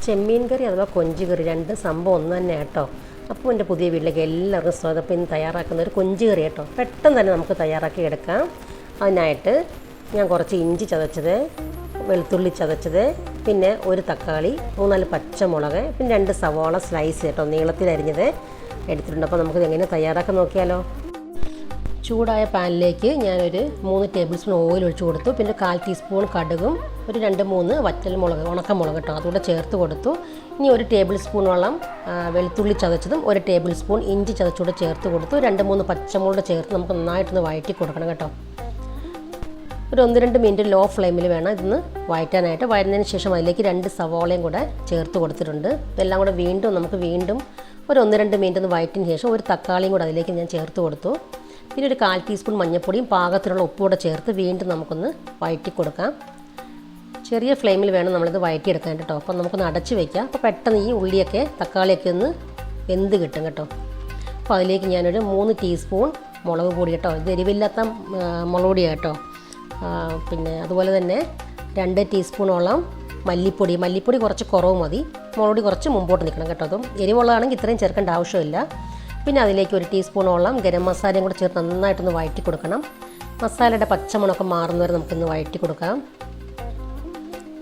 ചെമ്മീൻ കറി അഥവാ കൊഞ്ച് കറി രണ്ട് സംഭവം ഒന്ന് തന്നെ കേട്ടോ. അപ്പോൾ എൻ്റെ പുതിയ വീട്ടിലേക്ക് എല്ലാവർക്കും സ്വാഗതം. അപ്പോൾ ഇന്ന് തയ്യാറാക്കുന്ന ഒരു കൊഞ്ച് കറി കേട്ടോ, പെട്ടെന്ന് തന്നെ നമുക്ക് തയ്യാറാക്കി എടുക്കാം. അതിനായിട്ട് ഞാൻ കുറച്ച് ഇഞ്ചി ചതച്ചത്, വെളുത്തുള്ളി ചതച്ചത്, പിന്നെ ഒരു തക്കാളി, 3-4 പച്ചമുളക്, പിന്നെ 2 സവാള സ്ലൈസ് കേട്ടോ നീളത്തിലരിഞ്ഞത് എടുത്തിട്ടുണ്ട്. അപ്പോൾ നമുക്കിത് എങ്ങനെ തയ്യാറാക്കാൻ നോക്കിയാലോ. ചൂടായ പാനിലേക്ക് ഞാനൊരു 3 ടേബിൾ സ്പൂൺ ഓയിൽ ഒഴിച്ച് കൊടുത്തു. പിന്നെ 1/4 ടീസ്പൂൺ കടുകും ഒരു 2-3 വറ്റൽമുളക്, ഉണക്കമുളക് കേട്ടോ അതുകൂടെ ചേർത്ത് കൊടുത്തു. ഇനി 1 ടേബിൾ സ്പൂണോളം വെളുത്തുള്ളി ചതച്ചതും 1 ടേബിൾ സ്പൂൺ ഇഞ്ചി ചതച്ചൂടെ ചേർത്ത് കൊടുത്തു. 2-3 പച്ചമുളക് ചേർത്ത് നമുക്ക് നന്നായിട്ടൊന്ന് വഴറ്റി കൊടുക്കണം കേട്ടോ. ഒരു 1-2 മിനിറ്റ് ലോ ഫ്ലെയിമിൽ വേണം ഇതൊന്ന് വഴറ്റാനായിട്ട്. വഴന്നതിന് ശേഷം അതിലേക്ക് 2 സവാളയും കൂടെ ചേർത്ത് കൊടുത്തിട്ടുണ്ട്. ഇതെല്ലാം കൂടെ നമുക്ക് വീണ്ടും ഒരു 1-2 മിനിറ്റ് ഒന്ന് വഴറ്റിന് ശേഷം ഒരു തക്കാളിയും കൂടെ അതിലേക്ക് ഞാൻ ചേർത്ത് കൊടുത്തു. പിന്നെ ഒരു 1/4 ടീസ്പൂൺ മഞ്ഞൾപ്പൊടിയും പാകത്തിനുള്ള ഉപ്പുകൂടെ ചേർത്ത് വീണ്ടും നമുക്കൊന്ന് വഴറ്റി കൊടുക്കാം. ചെറിയ ഫ്ലെയിമിൽ വേണം നമ്മളിത് വഴറ്റിയെടുക്കാൻ കേട്ടോ. അപ്പോൾ നമുക്കൊന്ന് അടച്ച് വയ്ക്കാം. അപ്പോൾ പെട്ടെന്ന് ഈ ഉള്ളിയൊക്കെ തക്കാളിയൊക്കെ ഒന്ന് വെന്ത് കിട്ടും കേട്ടോ. അപ്പോൾ അതിലേക്ക് ഞാനൊരു 3 ടീസ്പൂൺ മുളക് പൊടി കേട്ടോ, ഇത് എരിവില്ലാത്ത മുളക് പൊടിയാണ് കേട്ടോ. പിന്നെ അതുപോലെ തന്നെ 2 ടീസ്പൂണോളം മല്ലിപ്പൊടി കുറച്ച് കുറവ് മതി, മുളക് പൊടി കുറച്ച് മുമ്പോട്ട് നിൽക്കണം കേട്ടോ. അതും എരിവുള്ളതാണെങ്കിൽ ഇത്രയും ചേർക്കേണ്ട ആവശ്യമില്ല. പിന്നെ അതിലേക്ക് 1 ടീസ്പൂണോളം ഗരം മസാലയും കൂടെ ചേർത്ത് നന്നായിട്ടൊന്ന് വഴറ്റി കൊടുക്കണം. മസാലയുടെ പച്ചമണമൊക്കെ മാറുന്നവരെ നമുക്കൊന്ന് വഴറ്റി കൊടുക്കാം.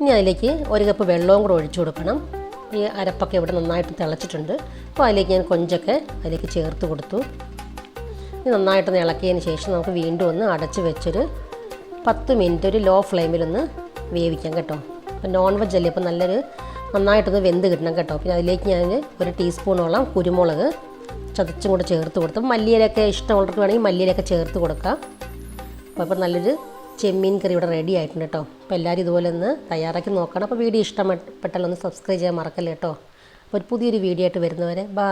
ഇനി അതിലേക്ക് 1 കപ്പ് വെള്ളവും കൂടെ ഒഴിച്ചു കൊടുക്കണം. ഈ അരപ്പൊക്കെ ഇവിടെ നന്നായിട്ട് തിളച്ചിട്ടുണ്ട്. അപ്പോൾ അതിലേക്ക് ഞാൻ കൊഞ്ചൊക്കെ അതിലേക്ക് ചേർത്ത് കൊടുത്തു. ഇനി നന്നായിട്ടൊന്ന് ഇളക്കിയതിന് ശേഷം നമുക്ക് വീണ്ടും ഒന്ന് അടച്ച് വെച്ചൊരു 10 മിനിറ്റ് ഒരു ലോ ഫ്ലെയിമിലൊന്ന് വേവിക്കാം കേട്ടോ. അപ്പോൾ നോൺ വെജ് അല്ലേ, അപ്പോൾ നന്നായിട്ടൊന്ന് വെന്ത് കിട്ടണം കേട്ടോ. പിന്നെ അതിലേക്ക് ഞാൻ 1 ടീസ്പൂണോളം കുരുമുളക് ചതച്ചും കൂടെ ചേർത്ത് കൊടുത്തു. മല്ലിയിലൊക്കെ ഇഷ്ടമുള്ളവർക്ക് വേണമെങ്കിൽ മല്ലിയിലൊക്കെ ചേർത്ത് കൊടുക്കാം. അപ്പോൾ നല്ലൊരു ചെമ്മീൻ കറി ഇവിടെ റെഡി ആയിട്ടുണ്ട് കേട്ടോ. അപ്പോൾ എല്ലാവരും ഇതുപോലെ ഒന്ന് തയ്യാറാക്കി നോക്കണം. അപ്പോൾ വീഡിയോ ഇഷ്ടപ്പെട്ടാലൊന്ന് സബ്സ്ക്രൈബ് ചെയ്യാൻ മറക്കല്ലേ കേട്ടോ. അപ്പോൾ ഒരു പുതിയൊരു വീഡിയോ ആയിട്ട് വരുന്നവരെ ബൈ.